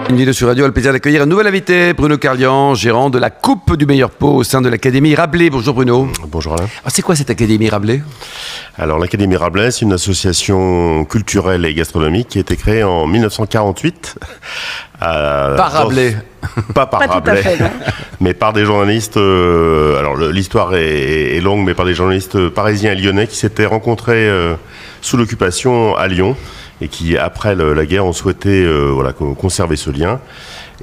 Une vidéo sur Radio a le plaisir d'accueillir un nouvel invité, Bruno Carlian, gérant de la Coupe du meilleur pot au sein de l'Académie Rabelais. Bonjour Bruno. Bonjour Alain. Alors, c'est quoi cette Académie Rabelais ? Alors l'Académie Rabelais, c'est une association culturelle et gastronomique qui a été créée en 1948. Par Rabelais. Pas par Rabelais, mais par des journalistes. Alors l'histoire est longue, mais par des journalistes parisiens et lyonnais qui s'étaient rencontrés sous l'occupation à Lyon et qui, après la guerre, ont souhaité conserver ce lien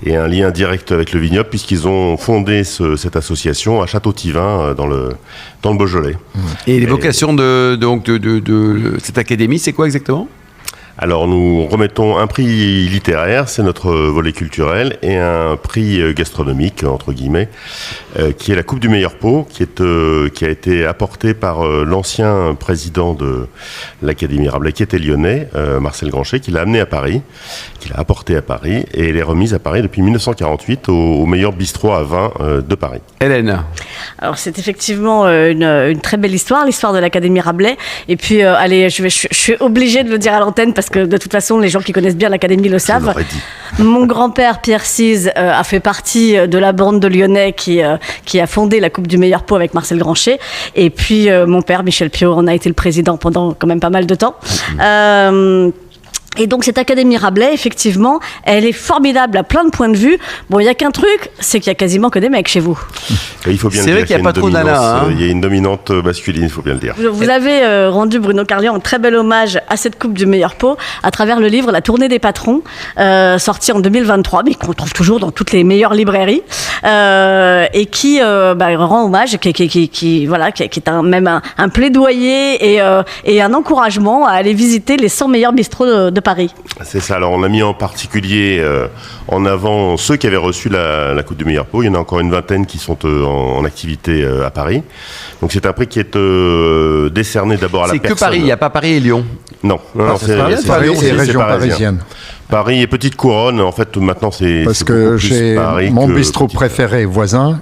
et un lien direct avec le vignoble puisqu'ils ont fondé cette association à Château-Thivin dans le Beaujolais. Et les vocations de cette académie, c'est quoi exactement ? Alors nous remettons un prix littéraire, c'est notre volet culturel, et un prix gastronomique, entre guillemets, qui est la Coupe du meilleur pot, qui a été apportée par l'ancien président de l'Académie Rabelais, qui était lyonnais, Marcel Granchet, qui l'a amené à Paris, qui l'a apporté à Paris, et elle est remise à Paris depuis 1948 au meilleur bistrot à vin de Paris. Hélène. Alors c'est effectivement une très belle histoire, l'histoire de l'Académie Rabelais. Et puis, allez, je suis obligée de le dire à l'antenne parce que de toute façon, les gens qui connaissent bien l'Académie le savent. Mon grand-père, Pierre Cise, a fait partie de la bande de Lyonnais qui a fondé la Coupe du meilleur pot avec Marcel Granchet. Et puis, mon père, Michel Piot, en a été le président pendant quand même pas mal de temps. Et donc cette Académie Rabelais, effectivement, elle est formidable à plein de points de vue. Bon, il n'y a qu'un truc, c'est qu'il y a quasiment que des mecs chez vous. Et il faut bien c'est le vrai dire qu'il n'y a pas trop d'Anna. Il y a une dominante masculine, il faut bien le dire. Vous avez rendu, Bruno Carlian, un très bel hommage à cette Coupe du meilleur pot à travers le livre La Tournée des patrons, sorti en 2023, mais qu'on trouve toujours dans toutes les meilleures librairies, et qui rend hommage, qui est même un plaidoyer et un encouragement à aller visiter les 100 meilleurs bistrots de Paris. C'est ça. Alors on a mis en particulier en avant ceux qui avaient reçu la Coupe du meilleur pot. Il y en a encore une vingtaine qui sont en activité à Paris. Donc c'est un prix qui est décerné d'abord à la personne. C'est que Paris, il n'y a pas Paris et Lyon. Non, c'est région parisienne. Paris et Petite Couronne, en fait maintenant c'est parce que j'ai mon bistrot préféré voisin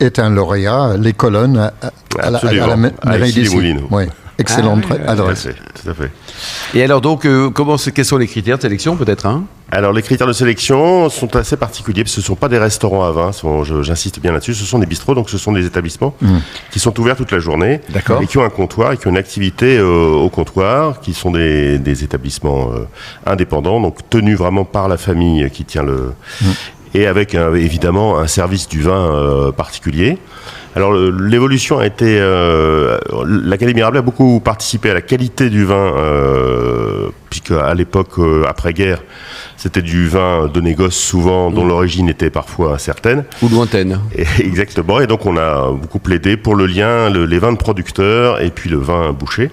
est un lauréat, les Colonnes à la mairie d'ici. Oui. Excellente adresse. Tout à fait. Et alors donc, quels sont les critères de sélection peut-être Alors les critères de sélection sont assez particuliers, parce que ce ne sont pas des restaurants à vin, j'insiste bien là-dessus, ce sont des bistrots, donc ce sont des établissements qui sont ouverts toute la journée, et qui ont un comptoir, et qui ont une activité au comptoir, qui sont des établissements indépendants, donc tenus vraiment par la famille qui tient et avec évidemment un service du vin particulier. Alors l'évolution a été... l'Académie Rabelais a beaucoup participé à la qualité du vin, puisque à l'époque, après-guerre, c'était du vin de négoce souvent, dont l'origine était parfois incertaine. Ou lointaine. Exactement, et donc on a beaucoup plaidé pour le lien, les vins de producteurs et puis le vin bouché.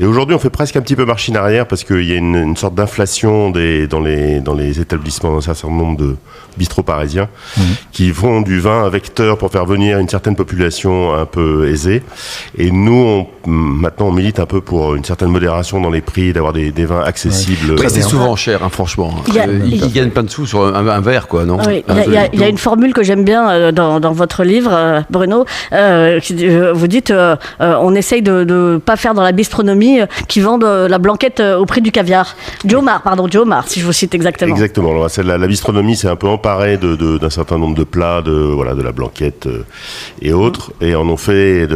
Et aujourd'hui on fait presque un petit peu machine arrière, parce qu'il y a une sorte d'inflation dans les établissements d'un certain nombre de bistrots parisiens qui font du vin à vecteur pour faire venir une certaine population un peu aisée. Et nous, maintenant on milite un peu pour une certaine modération dans les prix, d'avoir des vins accessibles. Ouais. C'est souvent cher, franchement. Ils gagnent plein de sous sur un verre, quoi, non ? Oui, il y a une formule que j'aime bien dans votre livre, Bruno. Vous dites, on essaye de ne pas faire dans la bistronomie qui vendent la blanquette au prix du caviar. Joe Mar, si je vous cite exactement. Exactement. La bistronomie, c'est un peu emparé d'un certain nombre de plats, de la blanquette et autres, et en ont fait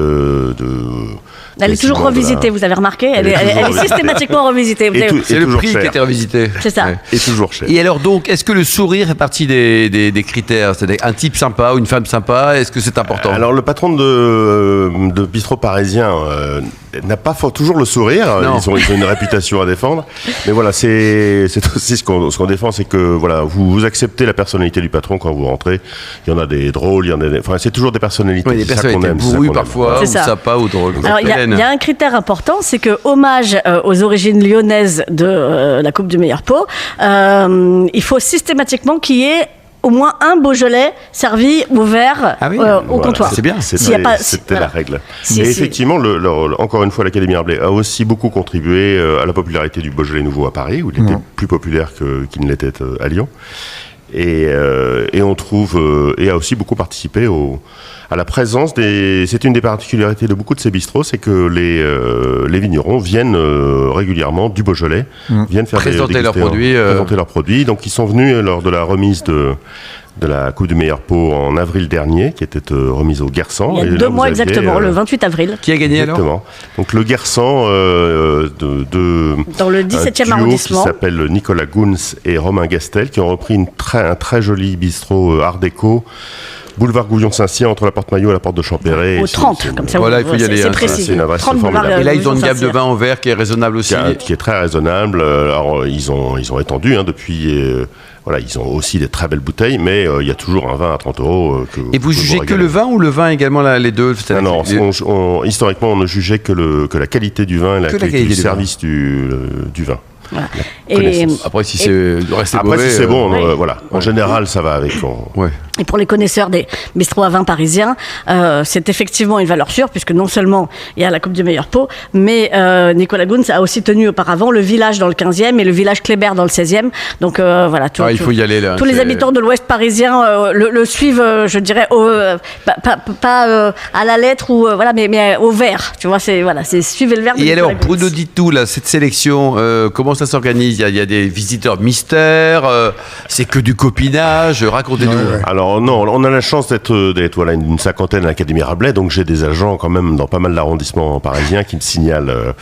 Elle est toujours revisitée, vous avez remarqué. Elle est systématiquement revisitée. C'est le prix qui a été revisité. C'est ça. Et toujours cher. Et alors donc, est-ce que le sourire fait partie des critères ? C'est-à-dire un type sympa ou une femme sympa, est-ce que c'est important ? Alors le patron de bistrot parisien n'a pas toujours le sourire. Ils ont une réputation à défendre. Mais voilà, c'est aussi ce qu'on défend, c'est que voilà, vous acceptez la personnalité du patron quand vous rentrez. Il y en a des drôles, c'est toujours des personnalités. Oui, des personnalités bourrues parfois, ou sympas ou drôles. Alors il y a un critère important, c'est que hommage aux origines lyonnaises de la Coupe du meilleur pot, il faut systématiquement qu'il y ait au moins un Beaujolais servi ouvert au comptoir. C'est bien. C'était la règle. Et effectivement, encore une fois, l'Académie Rabelais a aussi beaucoup contribué à la popularité du Beaujolais nouveau à Paris, où il était plus populaire qu'il ne l'était à Lyon. Et on trouve, et a aussi beaucoup participé à la présence c'est une des particularités de beaucoup de ces bistrots, c'est que les vignerons viennent régulièrement du Beaujolais, viennent faire présenter leurs produits. Donc ils sont venus lors de la remise de la Coupe du meilleur pot en avril dernier, qui était remise au Guersan. Il y a 2 mois exactement, le 28 avril. Qui a gagné alors ? Donc le Guersan dans le 17e arrondissement, qui s'appelle Nicolas Gounz et Romain Gastel, qui ont repris un très joli bistrot art déco, boulevard Gouvion-Saint-Cyr, entre la porte Maillot et la porte de Champéret. Au 30, comme ça. Voilà, il faut y aller. C'est précis. C'est une adresse 30 formidable. Et là, ils ont une gamme de vin au verre qui est raisonnable aussi. Qui est très raisonnable. Alors, ils ont étendu depuis. Voilà, ils ont aussi des très belles bouteilles, mais il y a toujours un vin à 30 €. Et vous jugez que le vin ou le vin également les deux ? Non, historiquement, on ne jugeait que la qualité du vin et la qualité du service du vin. Voilà. Après, si c'est bon, voilà. En général, ça va avec. Et pour les connaisseurs des bistrots à vin parisiens, c'est effectivement une valeur sûre, puisque non seulement il y a la Coupe du meilleur pot, mais Nicolas Gounz a aussi tenu auparavant le village dans le 15e et le village Kléber dans le 16e. Donc voilà, il faut y aller, là, tous les habitants de l'Ouest parisien le suivent, je dirais, pas à la lettre, ou, voilà, mais au vert. Tu vois, c'est suivez le vert. Et alors, Bruno Ditou, là, cette sélection, comment ça s'organise ? Il y a des visiteurs mystères, c'est que du copinage, racontez-nous. Ouais. Alors non, on a la chance d'être une cinquantaine à l'Académie Rabelais, donc j'ai des agents quand même dans pas mal d'arrondissements parisiens qui me signalent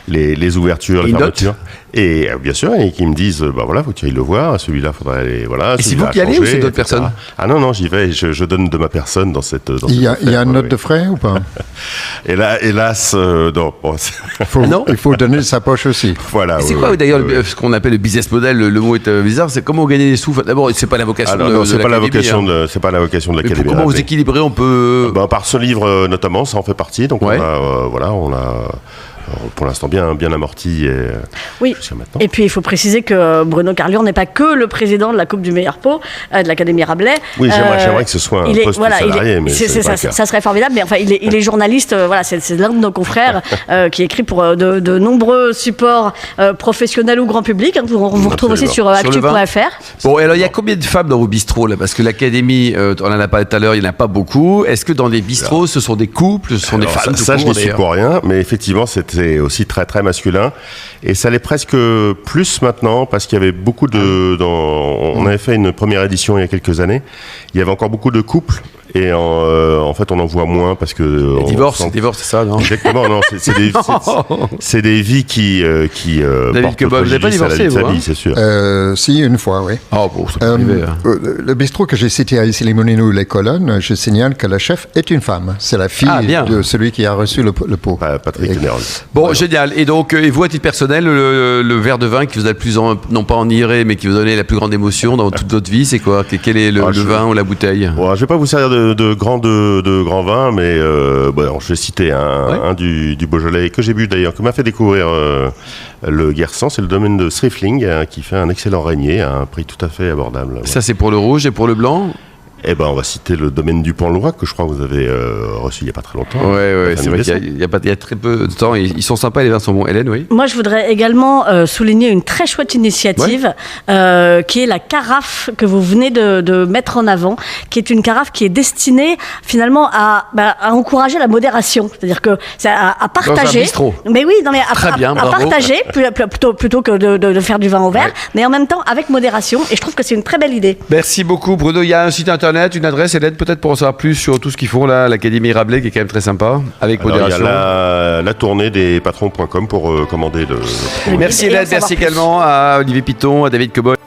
les ouvertures, les fermetures. Et bien sûr, et qui me disent, voilà, faut que tu ailles le voir, celui-là, faudrait aller, voilà. Et c'est vous qui allez ou c'est d'autres personnes ? Ah non, j'y vais, je donne de ma personne dans cette. Il y a une note de frais ou pas ? Et là, hélas, non. Bon, il faut donner sa poche aussi. Voilà. C'est quoi d'ailleurs ce qu'on appelle le business model ? Le mot est bizarre. C'est comment gagner des sous ? D'abord, c'est pas la vocation de l'Académie. C'est pas la vocation de l'Académie. Comment vous équilibrez ? On peut. Par ce livre notamment, ça en fait partie. Donc on a pour l'instant bien amorti jusqu'à maintenant. Et puis il faut préciser que Bruno Carlion n'est pas que le président de la Coupe du meilleur pot de l'Académie Rabelais. Oui, j'aimerais que ce soit un poste salarié, mais ça serait formidable. Mais enfin, il est journaliste. C'est l'un de nos confrères qui écrit pour de nombreux supports professionnels ou grand public. On vous retrouve aussi sur actu.fr. Bon, alors il y a combien de femmes dans vos bistrots là ? Parce que l'Académie, on en a parlé tout à l'heure, il n'y en a pas beaucoup. Est-ce que dans des bistrots, ce sont des couples, ce sont des femmes ? Ça, je n'y suis pour rien, mais effectivement, c'était aussi très très masculin, et ça l'est presque plus maintenant, parce qu'il y avait beaucoup on avait fait une première édition il y a quelques années, il y avait encore beaucoup de couples, et en fait on en voit moins parce que divorce, c'est ça, non ? Exactement, non, c'est des vies qui David Kebab, vous n'avez pas divorcé, vous, vie, c'est sûr. Si, une fois, oui. Oh bon, c'est pas arrivé, le bistrot que j'ai cité à Issy-les-Moulineaux, les Colonnes, je signale que la chef est une femme. C'est la fille de celui qui a reçu le pot. Patrick Ténérol. Bon, génial. Et donc, et vous, à titre personnel, le verre de vin qui vous a le plus, non pas enivré, mais qui vous a donné la plus grande émotion dans toute votre vie, c'est quoi ? Quel est le vin ou la bouteille ? Bon, je vais pas vous servir de grands vins, mais je vais citer un du Beaujolais que j'ai bu d'ailleurs, que m'a fait découvrir le Guersan, c'est le domaine de Sriefling, qui fait un excellent régnier à un prix tout à fait abordable. Ça, c'est pour le rouge et pour le blanc ? On va citer le domaine du Pont-Loire, que je crois que vous avez reçu il n'y a pas très longtemps. Oui, c'est vrai qu'il y a très peu de temps. Ils sont sympas, les vins sont bons. Hélène, oui. Moi, je voudrais également souligner une très chouette initiative, qui est la carafe que vous venez de mettre en avant, qui est une carafe qui est destinée finalement à encourager la modération. C'est-à-dire que c'est à partager. Mais oui, non, mais à partager plutôt que de faire du vin au verre, mais en même temps avec modération. Et je trouve que c'est une très belle idée. Merci beaucoup, Bruno. Il y a un site internet, une adresse, Hélène, peut-être pour en savoir plus sur tout ce qu'ils font là, l'Académie Rabelais, qui est quand même très sympa, avec modération. Il y a la tournée des patrons.com pour commander le. Merci Hélène, merci également à Olivier Piton, à David Kebab.